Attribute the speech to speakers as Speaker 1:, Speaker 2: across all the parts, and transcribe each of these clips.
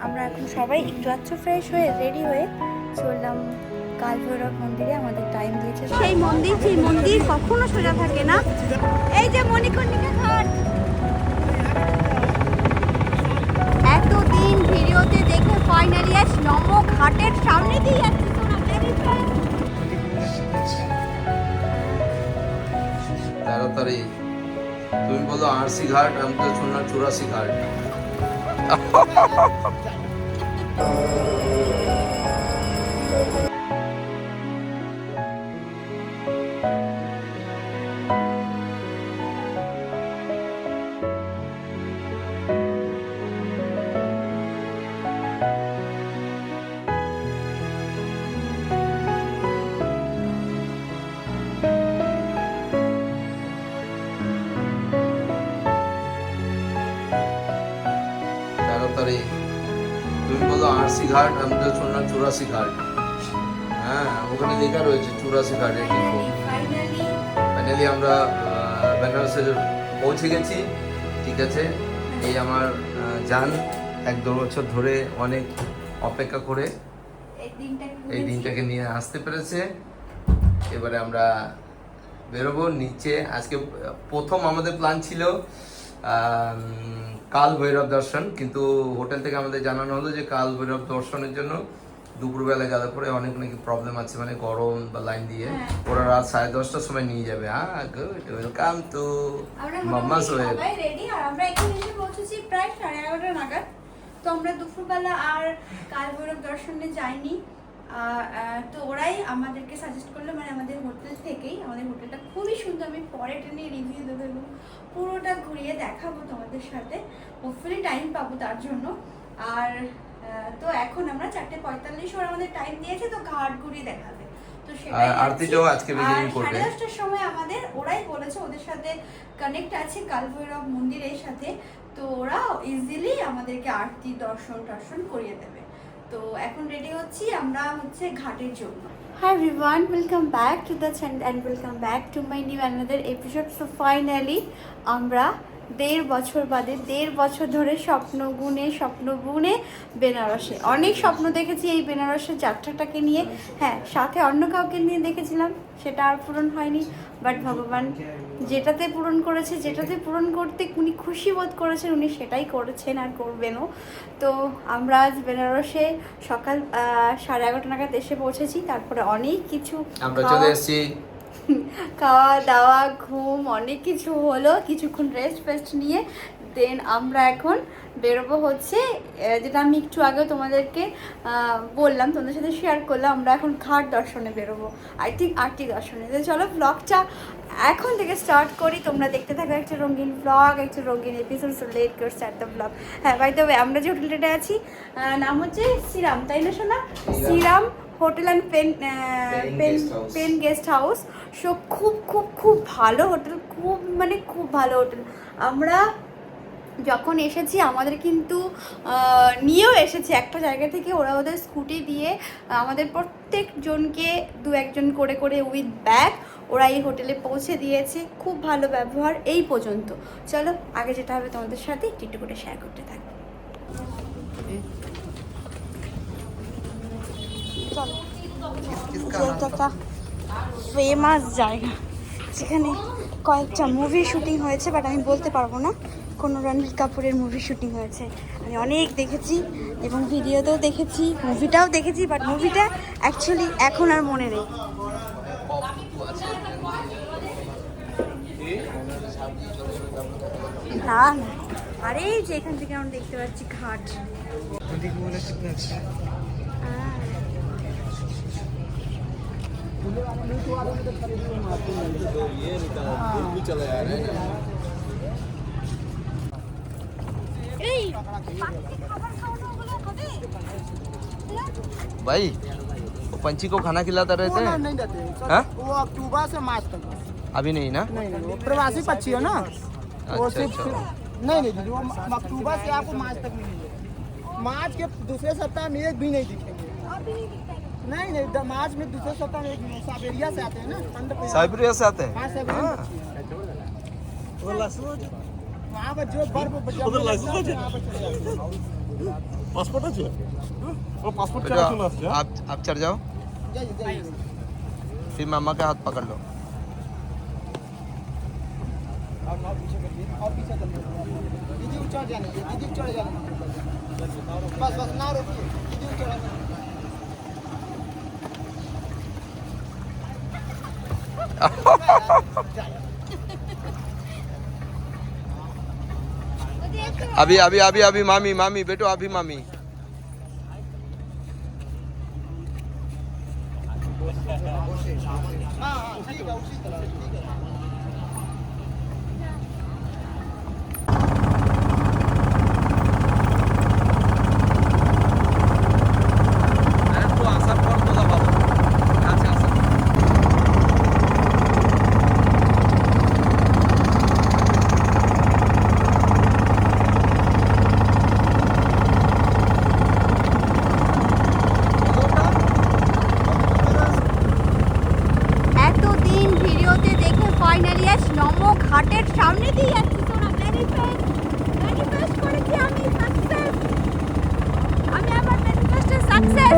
Speaker 1: আমরা এখন সবাই একটু আচ্ছু ফ্রেশ হয়ে রেডি হয়ে চললাম কাল ভৈরব মন্দিরে। আমাদের টাইম দিয়েছে সেই মন্দির কখনো সোজা থাকে না। এই যে মণিকর্ণিকা ঘাট, এতদিন ভিডিওতে দেখে ফাইনালি আজ নম ঘাটের সামনে দিয়ে যাচ্ছি।
Speaker 2: তাড়াতাড়ি তুমি বলো আরসি ঘাট, আমি তো শুনলাম 84 ঘাট। তুমি বলো আরসি ঘাট, আমি তো শুনলাম 84 ঘাট। হ্যাঁ, ওখানে লেখা রয়েছে 84 ঘাট। ফাইনালি আমরা বেনারসে পৌঁছে গেছি। ঠিক আছে, এই আমার জান 1-2 বছর ধরে অনেক অপেক্ষা করে এই দিনটাকে নিয়ে আসতে পেরেছে। এবারে আমরা বেরোবো নিচে। আজকে প্রথম আমাদের প্ল্যান ছিল কাল ভৈরব দর্শন, কিন্তু হোটেল থেকে আমাদের জানানো হলো যে কাল ভৈরব দর্শনের জন্য দুপুরবেলা গেলে পরে অনেক নাকি প্রবলেম আছে, মানে গরম বা লাইন দিয়ে ওরা রাত 10:30টার সময় নিয়ে যাবে। হ্যাঁ, গুড, ওয়েলকাম টু মাম্মা সোহেল।
Speaker 1: রেডি, আর আমরা এখানে এসে পৌঁছেছি প্রায় 11:30 নাগাদ। তো আমরা দুপুরবেলা আর কাল ভৈরব দর্শনে যাইনি। তো ওরাই আমাদেরকে সাজেস্ট করলো, মানে আমাদের হোটেল থেকেই। আমাদের হোটেলটা খুবই সুন্দর, আমি পরে ট্রেনে রিভিউ দেবো এবং পুরোটা ঘুরিয়ে দেখাবো তোমাদের সাথে। হোপফুলি টাইম পাবো তার জন্য। আর তো এখন আমরা 4:45 ওরা আমাদের টাইম দিয়েছে, তো ঘাট ঘুরিয়ে দেখাবে। তো সেটাই
Speaker 2: আরতিটাও আজকে বিকেলে করবে।
Speaker 1: 10:30টার সময় আমাদের ওরাই বলেছে ওদের সাথে কানেক্ট আছে কাল ভৈরব মন্দিরের সাথে, তো ওরা ইজিলি আমাদেরকে আরতি দর্শন করিয়ে দেবে। তো এখন রেডি হচ্ছি আমরা ঘাটের জন্য। Hi everyone, welcome back to the channel and welcome back to my new another episode. So finally আমরা 1.5 বছর বাদে 1.5 বছর ধরে স্বপ্ন বুনে বেনারসে অনেক স্বপ্ন দেখেছি এই বেনারসের যাত্রাটাকে নিয়ে। হ্যাঁ, সাথে অন্য কাউকে নিয়ে দেখেছিলাম, সেটা আর পূরণ হয়নি। বাট ভগবান যেটাতে পূরণ করেছে, যেটাতে পূরণ করতে উনি খুশি বোধ করেছেন, উনি সেটাই করেছেন আর করবেনও। তো আমরা আজ বেনারসে সকাল 11:30 নাগাদ এসে পৌঁছেছি। তারপরে অনেক কিছু
Speaker 2: আমরা চলে এসেছি,
Speaker 1: খাওয়া দাওয়া ঘুম অনেক কিছু হলো, কিছুক্ষণ রেস্ট নিয়ে দেন আমরা এখন বেরোবো যেটা আমি একটু আগেও তোমাদেরকে বললাম, তোমাদের সাথে শেয়ার করলাম। আমরা এখন ঘাট দর্শনে বেরোবো, আই থিঙ্ক আরতি দর্শনে। তো চলো ব্লগটা এখন থেকে স্টার্ট করি, তোমরা দেখতে থাকো একটা রঙিন ব্লগ, একটা রঙিন episode. So let go start the blog. হ্যাঁ, বাই দ্য ওয়ে আমরা যে হোটেলটাতে আছি নাম হচ্ছে শ্রীরাম, তাই না শোনা? Shriram hotel and pen guest house. So খুব ভালো হোটেল, খুব ভালো হোটেল। আমরা যখন এসেছি আমাদের কিন্তু নিয়েও এসেছে একটা জায়গা থেকে, ওরা ওদের স্কুটি দিয়ে আমাদের প্রত্যেকজনকে 2-1 করে উইথ ব্যাগ ওরা এই হোটেলে পৌঁছে দিয়েছে। খুব ভালো ব্যবহার এই পর্যন্ত। চলো আগে যেটা হবে তোমাদের সাথে একটু করে শেয়ার করতে থাকবো। চলো, একটা ফেমাস জায়গা যেখানে কয়েকটা মুভি শুটিং হয়েছে, বাট আমি বলতে পারবো না কোনো রণবীর কাপুরের মুভি শুটিং হয়েছে। আমি অনেক দেখেছি এবং ভিডিওতেও দেখেছি, মুভিটাও দেখেছি, বাট মুভিটা অ্যাকচুয়ালি এখন আর মনে নেই। না আরে যে এখান থেকে আমরা দেখতে পাচ্ছি ঘাট।
Speaker 2: भाई वो पंछी को खाना खिलाता रहते हैं?
Speaker 3: नहीं देते
Speaker 2: हाँ?
Speaker 3: वो अक्टूबर से मार्च तक।
Speaker 2: अभी नहीं ना?
Speaker 3: नहीं वो प्रवासी पक्षी है ना। वो सिर्फ नहीं दीदी, वो अक्टूबर से आपको मार्च तक मिलेंगे। मार्च के दूसरे सप्ताह में एक भी नहीं दिखेंगे। नहीं मार्च में दूसरे सप्ताह में एक साइबेरिया से आते हैं ना।
Speaker 2: साइबेरिया से आते हैं?
Speaker 3: हाँ, साइबेरिया वहाँ पर जो बर्फ वहाँ पर चले जाते हैं।
Speaker 4: পাসপোর্ট আছে ও পাসপোর্ট
Speaker 2: बेटा,
Speaker 4: ছাড়া চলে আসছে
Speaker 2: आप चढ़ जाओ
Speaker 3: जाइए जाइए
Speaker 2: फिर मामा का हाथ पकड़ लो
Speaker 3: और नाव पीछे करिए और पीछे करिए दीदी चढ़ जाने दीजिए दीदी चढ़ जाने बस बस नाव रोकिए दीदी चढ़ जाने
Speaker 2: अभी अभी अभी अभी मामी मामी बेटो अभी मामी
Speaker 3: हाँ हाँ ठीक है उसी तरह ठीक है
Speaker 2: একটু আসার পর তোলা পাবো কাছে আসার পর।
Speaker 1: এতদিন ভিডিওতে দেখে ফাইনালি আজ নম ঘাটের সামনে দিয়ে যাচ্ছি তোরা ম্যানিফেস্ট করেছি আমি সাকসেস আমি আমার ম্যানিফেস্টে সাকসেস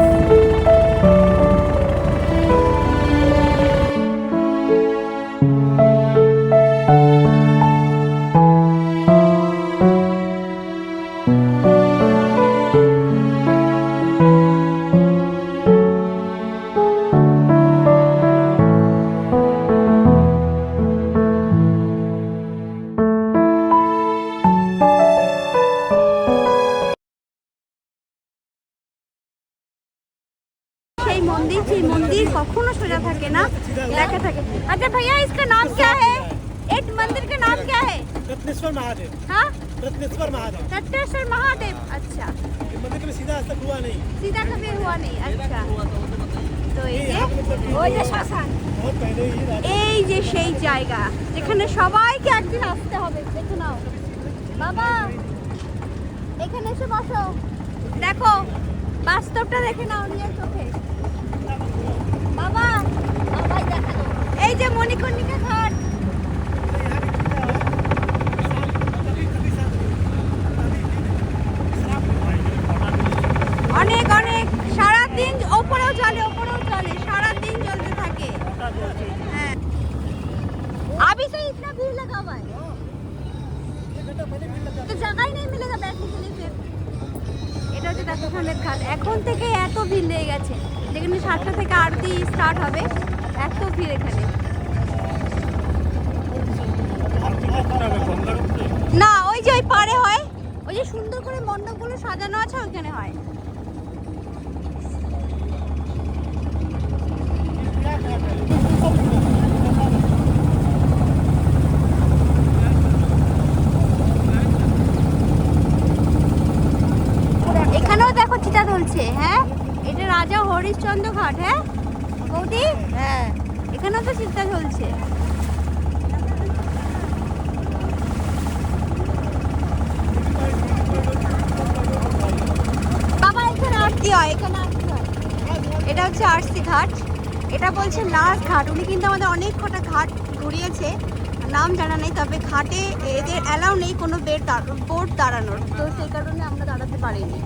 Speaker 1: সেই মন্দির কখনো সোজা থাকে না লেখা থাকে আচ্ছা भैया इसका नाम क्या है एक मंदिर का नाम क्या है
Speaker 3: रत्नेश्वर महादेव
Speaker 1: हाँ
Speaker 3: रत्नेश्वर महादेव
Speaker 1: रत्नेश्वर महादेव अच्छा
Speaker 3: मंदिर में सीधा आज तक हुआ नहीं
Speaker 1: सीधा कभी हुआ नहीं अच्छा তো এই যে ওই যে শ্মশান
Speaker 3: बहुत पहले ही
Speaker 1: এই যে সেই জায়গা যেখানে সবাইকে একদিন আসতে হবে দেখে নাও বাবা এখানে এসে বসো দেখো বাস্তবটা দেখে নাও নিজের চোখে বাবা বাবাই দেখা দাও এই যে মণিকর্ণিকা ঘাট অনেক অনেক সারাদিন ওপরেও চলে সারাদিন চলতে থাকে হ্যাঁ अभी से इतना भीड़ लगा हुआ है तो जगह ही नहीं मिलेगा बैठने के लिए फिर এটা হচ্ছে দেখাখানের ঘাট এখন থেকে এত ভিড় লেগে গেছে যেখানে 7টা থেকে আরতি স্টার্ট হবে এত ভিড় এখানে না ওই যে ওই পারে হয় ওই যে সুন্দর করে মণ্ডপগুলো সাজানো আছে ওইখানে হয় এখানেও দেখো চিতা চলছে হ্যাঁ এটা রাজা হরিশ্চন্দ্র ঘাট হ্যাঁ বৌদি হ্যাঁ এখানেও তো চিতা চলছে বাবা এখানে আরতি হয় এখানে আরতি হয় এটা হচ্ছে আরসি ঘাট এটা বলছে লাস্ট ঘাট উনি কিন্তু আমাদের অনেক কটা ঘাট ঘুরিয়েছে নাম জানা নেই তবে ঘাটে এদের অ্যালাউ নেই কোনো বোট দাঁড়ানোর তো সেই কারণে আমরা দাঁড়াতে পারিনি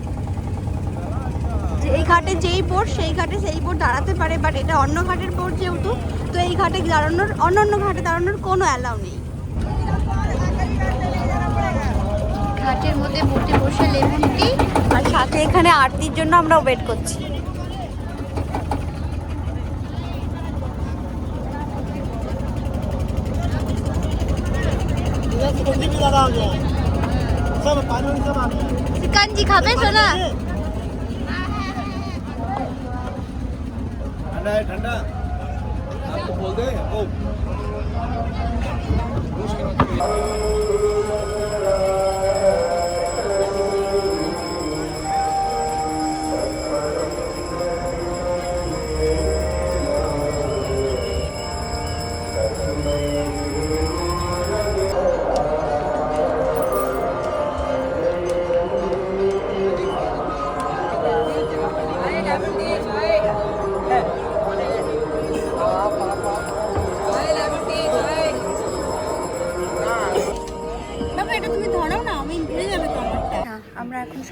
Speaker 1: যে এই ঘাটে যেই বোট সেই ঘাটে সেই বোট দাঁড়াতে পারে বাট এটা অন্য ঘাটের বোট যেহেতু তো এই ঘাটে দাঁড়ানোর অন্য ঘাটে দাঁড়ানোর কোনো অ্যালাউ নেই ঘাটের মধ্যে বোটে বসে লেমন টি আর সাথে এখানে আরতির জন্য আমরা ওয়েট করছি
Speaker 3: भी लगा हो गया सब पानी सब आ गया
Speaker 1: চিকেন খাবে সোনা
Speaker 3: ठंडा है ठंडा आपको बोल दे ओ
Speaker 1: বাবা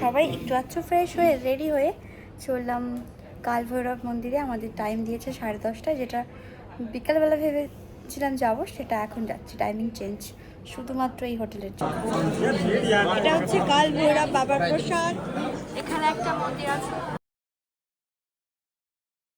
Speaker 1: সবাই একটু আধটু ফ্রেশ হয়ে রেডি হয়ে চললাম কাল ভৈরব মন্দিরে। আমাদের টাইম দিয়েছে 10:30, যেটা বিকালবেলা ভেবেছিলাম যাব, সেটা এখন যাচ্ছি, টাইমিং চেঞ্জ শুধুমাত্র এই হোটেলের জন্য। এটা হচ্ছে কাল ভৈরব বাবার প্রসাদ। এখানে একটা মন্দির আছে।